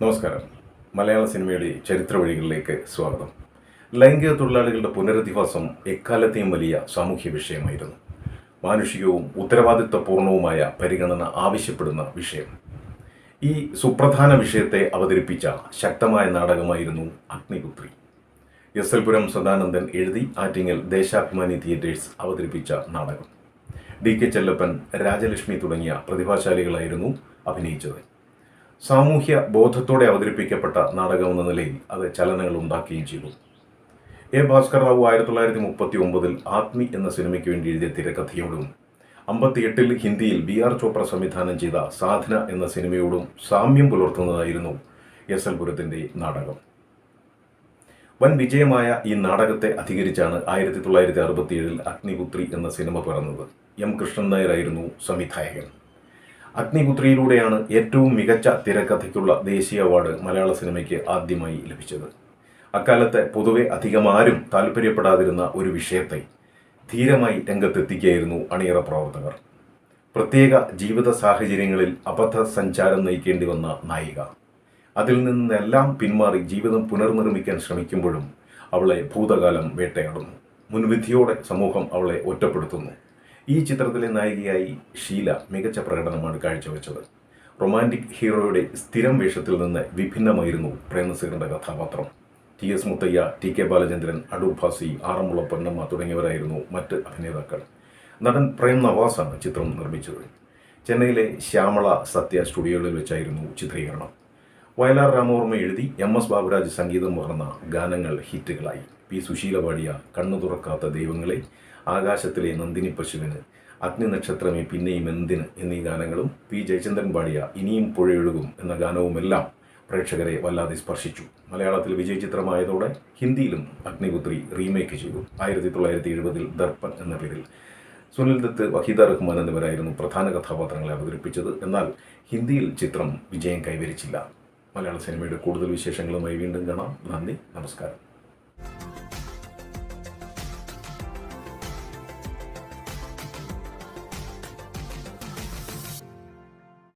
നമസ്കാരം. മലയാള സിനിമയുടെ ചരിത്ര വഴികളിലേക്ക് സ്വാഗതം. ലൈംഗിക തൊഴിലാളികളുടെ പുനരധിവാസം എക്കാലത്തെയും വലിയ സാമൂഹ്യ വിഷയമായിരുന്നു. മാനുഷികവും ഉത്തരവാദിത്വപൂർണവുമായ പരിഗണന ആവശ്യപ്പെടുന്ന വിഷയം. ഈ സുപ്രധാന വിഷയത്തെ അവതരിപ്പിച്ച ശക്തമായ നാടകമായിരുന്നു അഗ്നിപുത്രി. എസ്.എൽ. പുരം സദാനന്ദൻ എഴുതി ആറ്റിങ്ങൽ ദേശാഭിമാനി തിയേറ്റേഴ്സ് അവതരിപ്പിച്ച നാടകം. ഡി.കെ. ചെല്ലപ്പൻ, രാജലക്ഷ്മി തുടങ്ങിയ പ്രതിഭാശാലികളായിരുന്നു അഭിനയിച്ചത്. സാമൂഹ്യ ബോധത്തോടെ അവതരിപ്പിക്കപ്പെട്ട നാടകമെന്ന നിലയിൽ അത് ചലനങ്ങൾ ഉണ്ടാക്കുകയും ചെയ്തു. എ. ഭാസ്കർ റാവു 1939 ആത്മി എന്ന സിനിമയ്ക്ക് വേണ്ടി എഴുതിയ തിരക്കഥയോടും 58 ഹിന്ദിയിൽ ബി.ആർ. ചോപ്ര സംവിധാനം ചെയ്ത സാധന എന്ന സിനിമയോടും സാമ്യം പുലർത്തുന്നതായിരുന്നു എസ്.എൽ. പുരത്തിൻ്റെ നാടകം. വൻ വിജയമായ ഈ നാടകത്തെ അധികരിച്ചാണ് 1967 അഗ്നിപുത്രി എന്ന സിനിമ പിറന്നത്. എം. കൃഷ്ണൻ നായരായിരുന്നു സംവിധായകൻ. അഗ്നിപുത്രിയിലൂടെയാണ് ഏറ്റവും മികച്ച തിരക്കഥയ്ക്കുള്ള ദേശീയ അവാർഡ് മലയാള സിനിമയ്ക്ക് ആദ്യമായി ലഭിച്ചത്. അക്കാലത്ത് പൊതുവെ അധികം ആരും താല്പര്യപ്പെടാതിരുന്ന ഒരു വിഷയത്തെ ധീരമായി രംഗത്തെത്തിക്കുകയായിരുന്നു അണിയറ പ്രവർത്തകർ. പ്രത്യേക ജീവിത സാഹചര്യങ്ങളിൽ അബദ്ധ സഞ്ചാരം നയിക്കേണ്ടി വന്ന നായിക അതിൽ നിന്നെല്ലാം പിന്മാറി ജീവിതം പുനർനിർമ്മിക്കാൻ ശ്രമിക്കുമ്പോഴും അവളെ ഭൂതകാലം വേട്ടയാടുന്നു. മുൻവിധിയോടെ സമൂഹം അവളെ ഒറ്റപ്പെടുത്തുന്നു. ഈ ചിത്രത്തിലെ നായികയായി ഷീല മികച്ച പ്രകടനമാണ് കാഴ്ചവെച്ചത്. റൊമാൻറ്റിക് ഹീറോയുടെ സ്ഥിരം വേഷത്തിൽ നിന്ന് വിഭിന്നമായിരുന്നു പ്രേംനസീറിൻ്റെ കഥാപാത്രം. ടി.എസ്. മുത്തയ്യ, ടി.കെ. ബാലചന്ദ്രൻ, അടൂർ ഭാസി, ആറന്മുള പൊന്നമ്മ തുടങ്ങിയവരായിരുന്നു മറ്റ് അഭിനേതാക്കൾ. നടൻ പ്രേം നവാസാണ് ചിത്രം നിർമ്മിച്ചത്. ചെന്നൈയിലെ ശ്യാമള സത്യ സ്റ്റുഡിയോകളിൽ വെച്ചായിരുന്നു ചിത്രീകരണം. വയലാർ രാമവർമ്മ എഴുതി എം.എസ്. ബാബുരാജ് സംഗീതം പകർന്ന ഗാനങ്ങൾ ഹിറ്റുകളായി. പി. സുശീല പാടിയ കണ്ണു തുറക്കാത്ത ദൈവങ്ങളെ, ആകാശത്തിലെ നന്ദിനി പശുവിന്, അഗ്നിനക്ഷത്രമേ പിന്നെയും എന്തിന് എന്നീ ഗാനങ്ങളും പി. ജയചന്ദ്രൻ പാടിയ ഇനിയും പുഴയൊഴുകും എന്ന ഗാനവുമെല്ലാം പ്രേക്ഷകരെ വല്ലാതെ സ്പർശിച്ചു. മലയാളത്തിൽ വിജയചിത്രമായതോടെ ഹിന്ദിയിലും അഗ്നിപുത്രി റീമേക്ക് ചെയ്തു. 1970 ദർപ്പൺ എന്ന പേരിൽ സുനിൽ ദത്ത്, വഹീദ റഹ്മാൻ എന്നിവരായിരുന്നു പ്രധാന കഥാപാത്രങ്ങളെ അവതരിപ്പിച്ചത്. എന്നാൽ ഹിന്ദിയിൽ ചിത്രം വിജയം കൈവരിച്ചില്ല. മലയാള സിനിമയുടെ കൂടുതൽ വിശേഷങ്ങളുമായി വീണ്ടും കാണാം. നന്ദി, നമസ്കാരം.